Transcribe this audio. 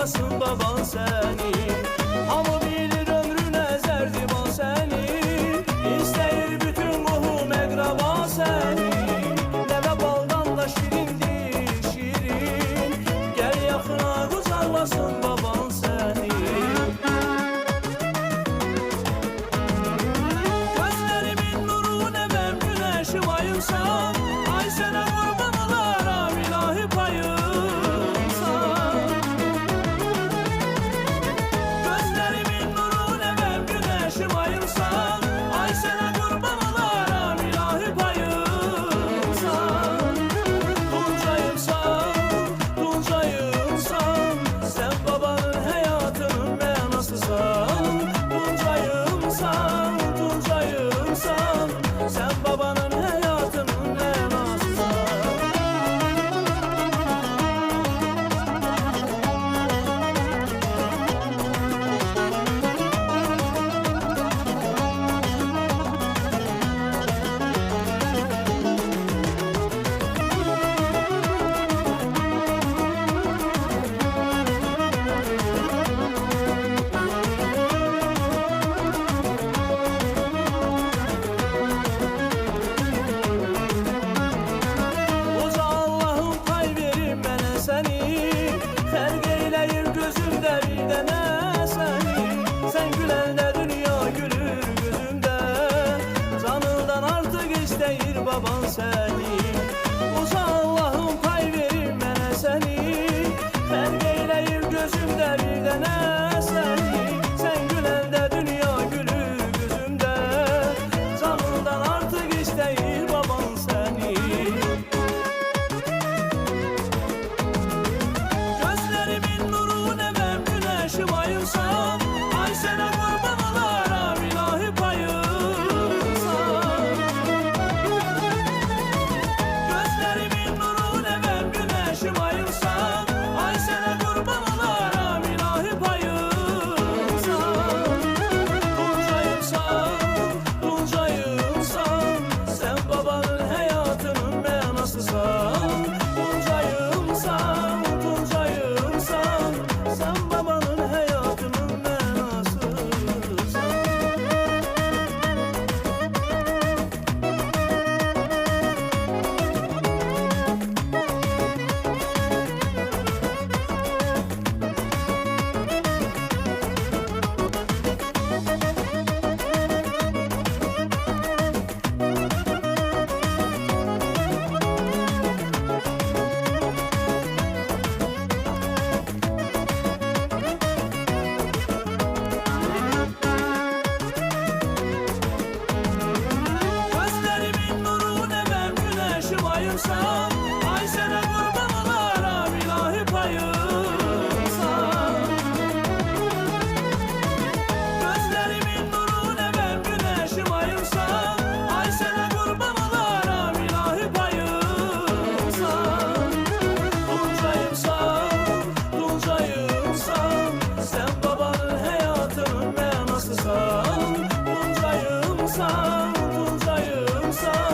almasın baban seni. Hamı bilir ömrüne zerdiban seni, İsteyir bütün muhum ekraba seni. Neve baldan da şirindir şirin, gel yakına kucaklasın baban seni. Gözlerimin nuru nevem güneşim ayımsan, ay sana kurban olaram ilahi payımsan. Gözlerimin nuru nevem güneşim ayımsan, ay sana kurban olaram ilahi payımsan. Tuncayımsan, Tuncayımsan, sen babanın hayatının menasısan. Tuncayımsan, Tuncayımsan, sen babanın hayatının menasısan. Uca Allah'ım pay verir mənə səni, xərq eyləyir gözümdə bir dənə səni. Sən güləndə dünya gülür gözümdə, canından artıq istəyir baban səni. Uca Allah'ım pay verir mənə səni, xərq eyləyir gözümdə bir dənə səni. Sən güləndə dünya gülür gözümdə, canından artıq istəyir baban səni. Gözlerimin nuru nevem güneşim ayımsan, ay sana kurban olaram ilahi payımsan. Gözlerimin nuru nevem güneşim ayımsan, ay sana kurban olaram ilahi payımsan. Tuncayımsan, Tuncayımsan, sen babanın hayatının menasısan. Tuncayımsan, Tuncayımsan, sen babanın hayatının menasısan. Gözlerimin nuru nevem güneşim ayımsan, ay sana kurban olaram ilahi payımsan. Gözlerimin nuru nevem güneşim ayımsan, ay sana kurban olaram ilahi payımsan. Tuncayımsan, Tuncayımsan, sen babanın hayatının menasısan. Tuncayımsan, Tuncayımsan,